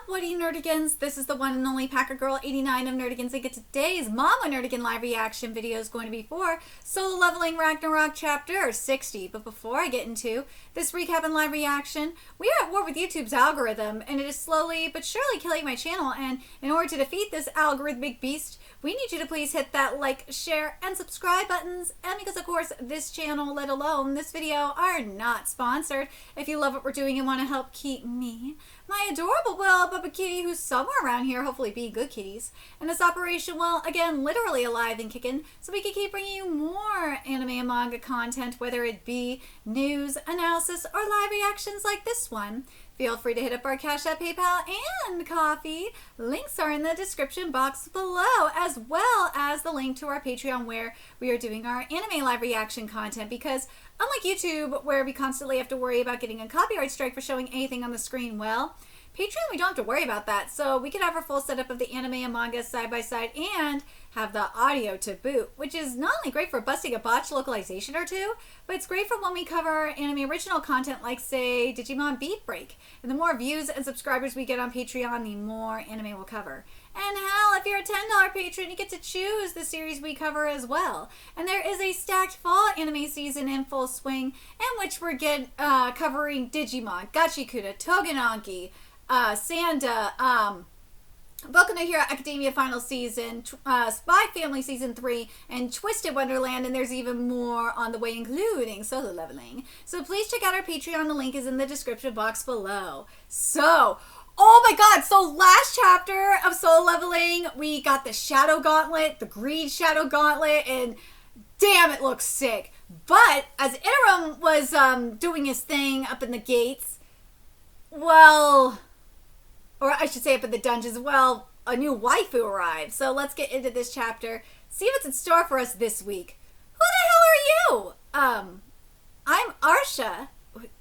What do you nerdigans? This is the one and only Packer Girl 89 of Nerdigans, and today's Manwha Nerdigan live reaction video is going to be for Solo Leveling Ragnarok Chapter 60. But before I get into this recap and live reaction, we are at war with YouTube's algorithm, and it is slowly but surely killing my channel. And in order to defeat this algorithmic beast, we need you to please hit that like, share, and subscribe buttons. And because, of course, this channel, let alone this video, are not sponsored. If you love what we're doing and want to help keep me, my adorable Bubba Kitty, who's somewhere around here, hopefully be good kitties, and this operation, well, again, literally alive and kicking, so we can keep bringing you more anime and manga content, whether it be news, analysis, or live reactions like this one. Feel free to hit up our Cash App, PayPal, and Coffee. Links are in the description box below, as well as the link to our Patreon where we are doing our anime live reaction content, because unlike YouTube, where we constantly have to worry about getting a copyright strike for showing anything on the screen, well, Patreon, we don't have to worry about that. So we can have our full setup of the anime and manga side by side and have the audio to boot, which is not only great for busting a botched localization or two, but it's great for when we cover anime original content like, say, Digimon Beat Break. And the more views and subscribers we get on Patreon, the more anime we'll cover. And hell, if you're a $10 patron, you get to choose the series we cover as well. And there is a stacked fall anime season in full swing, in which we're covering Digimon, Gachikuta, Togenanki, Sanda, Boku no Hero Academia Final Season, Spy Family Season 3, and Twisted Wonderland, and there's even more on the way, including Solo Leveling. So please check out our Patreon. The link is in the description box below. So, oh my god, so last chapter of Solo Leveling, we got the Shadow Gauntlet, the Greed Shadow Gauntlet, and damn, it looks sick. But as Interim was doing his thing up in the gates, well, or I should say up in the dungeons, well, a new waifu arrived. So let's get into this chapter, see what's in store for us this week. Who the hell are you? I'm Arsha.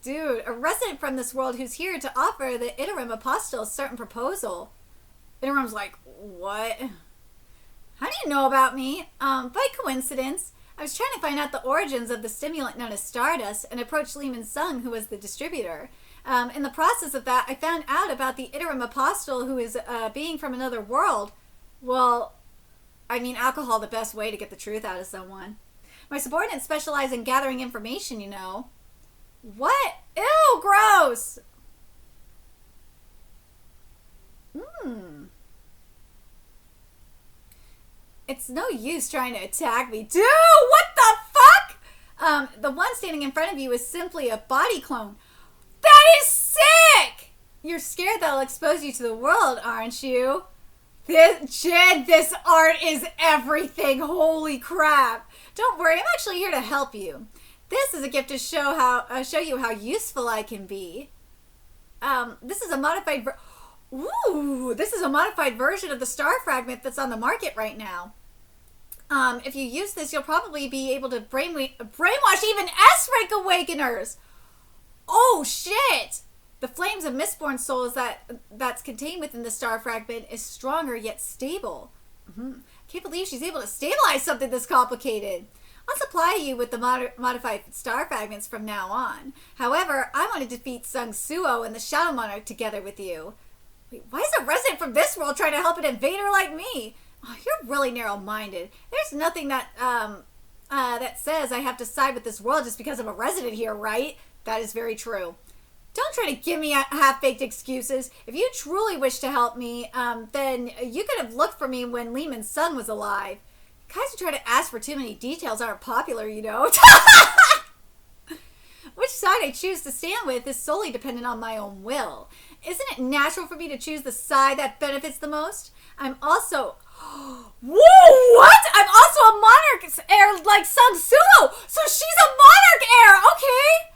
Dude, a resident from this world who's here to offer the Interim Apostle a certain proposal. Interim's like, what? How do you know about me? By coincidence, I was trying to find out the origins of the stimulant known as Stardust and approached Lehman Sung, who was the distributor. In the process of that, I found out about the Interim Apostle, who is a being from another world. Well, I mean, alcohol the best way to get the truth out of someone. My subordinates specialize in gathering information, you know. What? Ew, gross! It's no use trying to attack me. Dude, what the fuck? The one standing in front of you is simply a body clone. That is sick! You're scared that'll expose you to the world, aren't you? This art is everything. Holy crap. Don't worry, I'm actually here to help you. This is a gift to show you how useful I can be. This is a modified this is a modified version of the star fragment that's on the market right now. If you use this, you'll probably be able to brainwash even S-rank awakeners. Oh shit! The flames of Mistborn souls that's contained within the star fragment is stronger yet stable. Can't believe she's able to stabilize something this complicated. I'll supply you with the modified star fragments from now on. However, I want to defeat Sung Suo and the Shadow Monarch together with you. Wait, why is a resident from this world trying to help an invader like me? Oh, you're really narrow-minded. There's nothing that that says I have to side with this world just because I'm a resident here, right? That is very true. Don't try to give me half-baked excuses. If you truly wish to help me, then you could have looked for me when Lehman's son was alive. Guys who try to ask for too many details aren't popular, you know. Which side I choose to stand with is solely dependent on my own will. Isn't it natural for me to choose the side that benefits the most? I'm also... Whoa, what? I'm also a monarch's heir like Sung Suo! So she's a monarch heir, okay?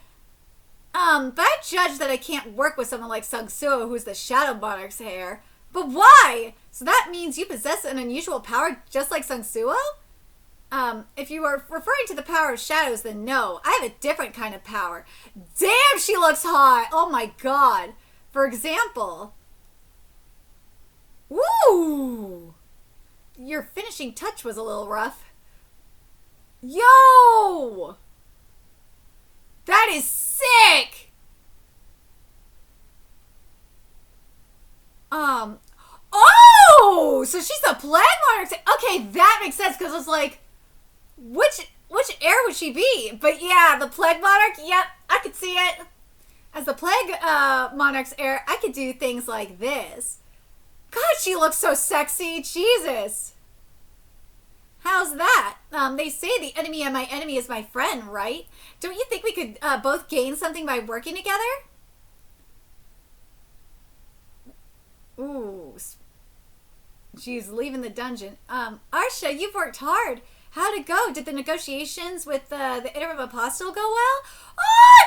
But I judge that I can't work with someone like Sung Suo, who's the Shadow Monarch's heir. But why? So that means you possess an unusual power just like Sung Suo? If you are referring to the power of shadows, then no. I have a different kind of power. Damn, she looks hot! Oh my god. For example... Woo! Your finishing touch was a little rough. Yo! That is sick! Um, oh, so she's a plague monarch. Okay, that makes sense because it's like, which heir would she be? But yeah, the plague monarch. Yep, I could see it. As the plague monarch's heir, I could do things like this. God, she looks so sexy. Jesus. How's that? They say the enemy of my enemy is my friend, right? Don't you think we could both gain something by working together? Ooh. She's leaving the dungeon. Arsha, you've worked hard. How'd it go? Did the negotiations with the Interim Apostle go well? Oh,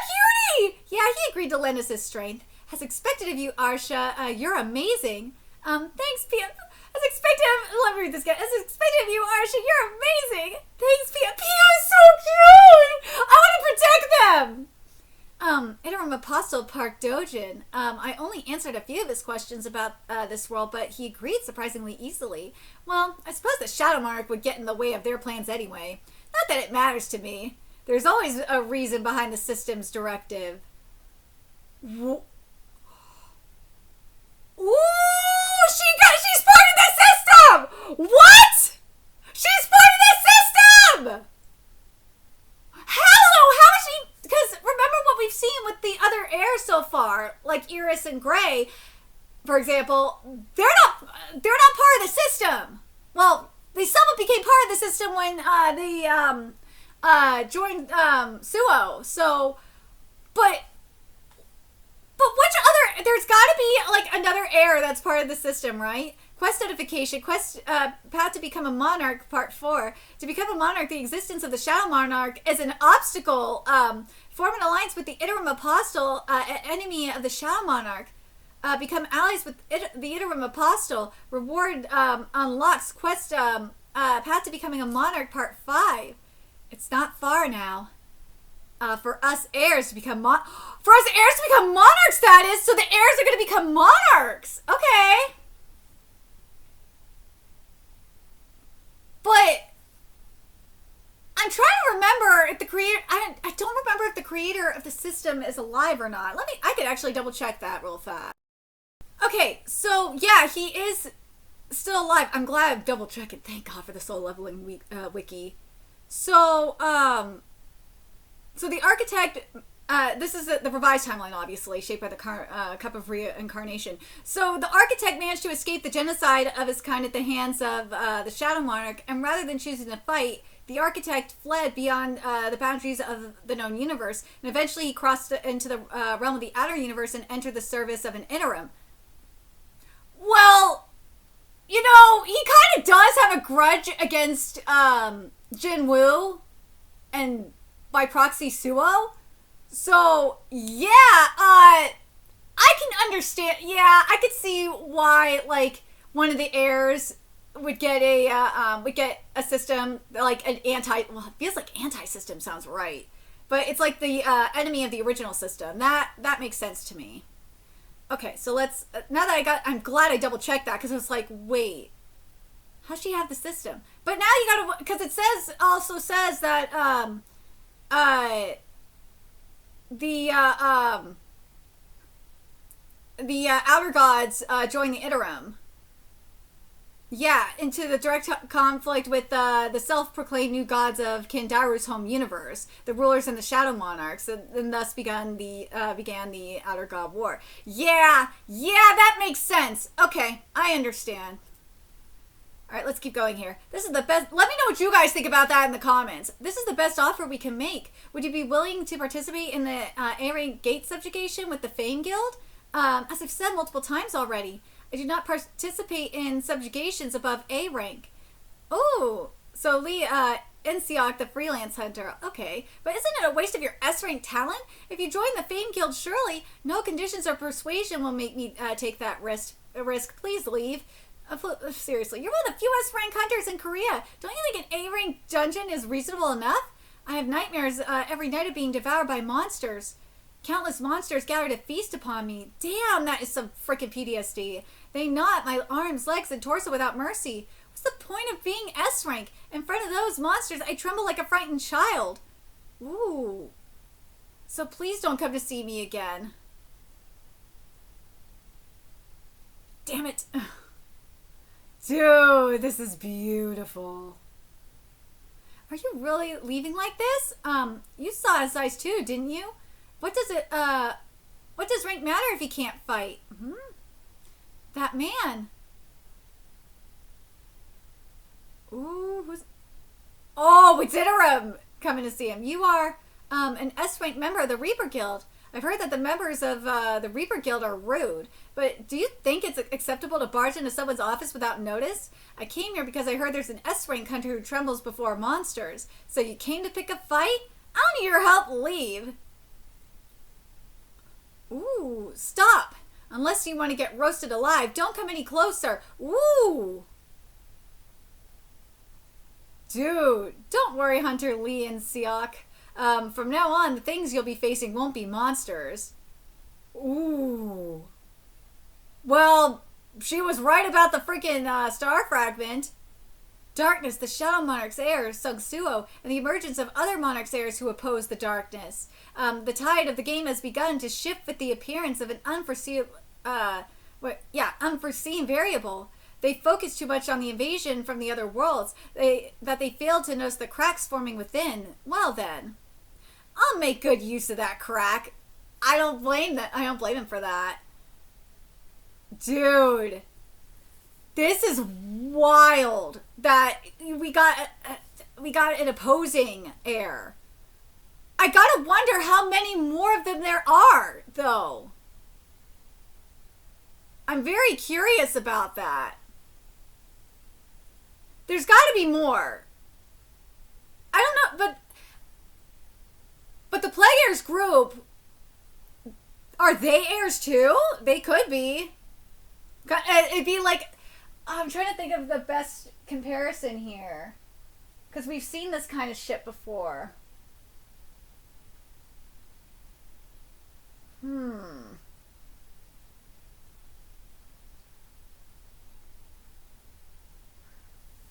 cutie! Yeah, he agreed to lend us his strength. As expected of you, Arsha, you're amazing. Thanks, Pia. As expected of, let me read this again. As expected of you, Arsha, you're amazing. Thanks, Pia. Pia is so cute! I want to protect them! Interim Apostle Park Dojin. I only answered a few of his questions about this world, but he agreed surprisingly easily. Well, I suppose the Shadow Monarch would get in the way of their plans anyway. Not that it matters to me. There's always a reason behind the system's directive. Ooh, she's part of the system! What? She's part of the system! How is she? Because remember what we've seen with the other heirs so far, like Iris and Gray, for example. They're not part of the system. Well, they somewhat became part of the system when they joined Suo. So, but which other? There's got to be like another heir that's part of the system, right? Quest notification. Quest path to become a monarch. Part 4. To become a monarch, the existence of the Shadow Monarch is an obstacle. Form an alliance with the Interim Apostle, enemy of the Shadow Monarch. Become allies with the Interim Apostle. Reward unlocks. Quest path to becoming a monarch. Part 5. It's not far now. For us heirs to become monarchs, that is. So the heirs are going to become monarchs. Okay. But I'm trying to remember if the creator. I don't remember if the creator of the system is alive or not. I could actually double check that real fast. Okay, so yeah, he is still alive. I'm glad I've double checked it. Thank God for the soul leveling wiki. So so the architect. This is the revised timeline, obviously, shaped by the Cup of Reincarnation. So the architect managed to escape the genocide of his kind at the hands of the Shadow Monarch, and rather than choosing to fight, the architect fled beyond the boundaries of the known universe, and eventually he crossed into the realm of the outer universe and entered the service of an interim. Well, you know, he kind of does have a grudge against Jinwoo, and by proxy Suo. So, yeah, I can understand. Yeah, I could see why, like, one of the heirs would get a system, like an well, it feels like anti-system sounds right. But it's like the enemy of the original system. That makes sense to me. Okay, so let's, now that I'm glad I double-checked that, because it's like, wait, how's she have the system? But now you gotta, because it also says that, the outer gods join the interim. Yeah, into the direct conflict with the self-proclaimed new gods of Kindaru's home universe, the rulers and the Shadow Monarchs, and thus began the Outer God War. Yeah, that makes sense. Okay, I understand. All right, let's keep going here. This is the best. Let me know what you guys think about that in the comments. This is the best offer we can make. Would you be willing to participate in the A-rank gate subjugation with the Fame Guild? As I've said multiple times already, I do not participate in subjugations above A rank. Oh, so Lee Inseok, the freelance hunter. Okay, but isn't it a waste of your S-rank talent? If you join the Fame Guild, surely no conditions or persuasion will make me take that risk. Please leave. Seriously, you're one of the few S-rank hunters in Korea. Don't you think an A-rank dungeon is reasonable enough? I have nightmares every night of being devoured by monsters. Countless monsters gather to feast upon me. Damn, that is some frickin' PTSD. They gnaw at my arms, legs, and torso without mercy. What's the point of being S-rank? In front of those monsters, I tremble like a frightened child. Ooh. So please don't come to see me again. Damn it. Dude, this is beautiful. Are you really leaving like this? You saw his eyes too, didn't you? What does rank matter if he can't fight? That man. Ooh, Oh, it's Interim coming to see him. You are an S-rank member of the Reaper Guild. I've heard that the members of the Reaper Guild are rude, but do you think it's acceptable to barge into someone's office without notice? I came here because I heard there's an S-rank hunter who trembles before monsters. So you came to pick a fight? I don't need your help. Leave. Ooh, stop. Unless you want to get roasted alive, don't come any closer. Ooh. Dude, don't worry, Hunter Lee and Seok. From now on, the things you'll be facing won't be monsters. Ooh. Well, she was right about the freaking star fragment. Darkness, the Shadow Monarch's heir, Sugsuo, and the emergence of other monarch's heirs who oppose the darkness. The tide of the game has begun to shift with the appearance of an unforeseen variable. They focus too much on the invasion from the other worlds that they failed to notice the cracks forming within. Well then, I'll make good use of that crack. I don't blame him for that. Dude, this is wild that we got an opposing heir. I gotta wonder how many more of them there are, though. I'm very curious about that. There's got to be more. I don't know, but the Plague Heirs group, are they heirs too? They could be. It'd be like, I'm trying to think of the best comparison here, because we've seen this kind of shit before.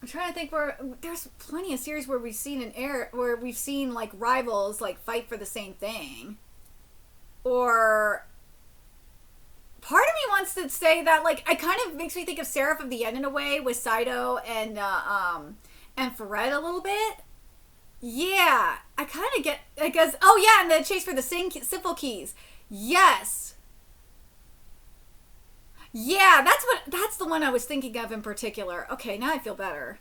I'm trying to think where there's plenty of series where we've seen like rivals like fight for the same thing. Or part of me wants to say that like it kind of makes me think of Seraph of the End in a way with Saito and Ferret a little bit. Yeah, I kind of get because and the chase for the simple keys. Yes. Yeah, that's the one I was thinking of in particular. Okay, now I feel better.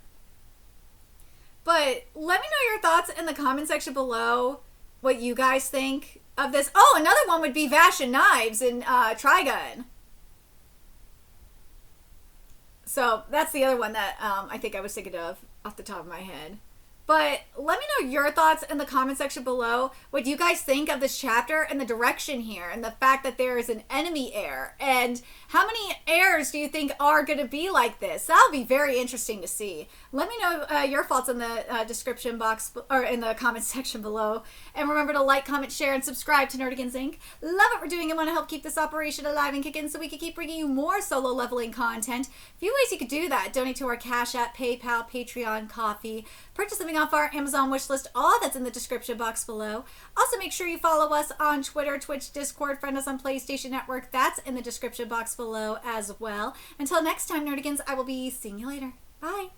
But let me know your thoughts in the comment section below. What you guys think of this. Oh, another one would be Vash and Knives in Trigun. So that's the other one that I think I was thinking of off the top of my head. But let me know your thoughts in the comment section below. What you guys think of this chapter and the direction here and the fact that there is an enemy heir. And how many heirs do you think are going to be like this? That'll be very interesting to see. Let me know your thoughts in the description box or in the comment section below. And remember to like, comment, share, and subscribe to Nerdigans Inc. Love what we're doing and want to help keep this operation alive and kicking so we can keep bringing you more solo leveling content. A few ways you could do that. Donate to our Cash App, PayPal, Patreon, Coffee. Purchase something off our Amazon wishlist. All that's in the description box below. Also, make sure you follow us on Twitter, Twitch, Discord, friend us on PlayStation Network. That's in the description box below as well. Until next time, Nerdigans, I will be seeing you later. Bye.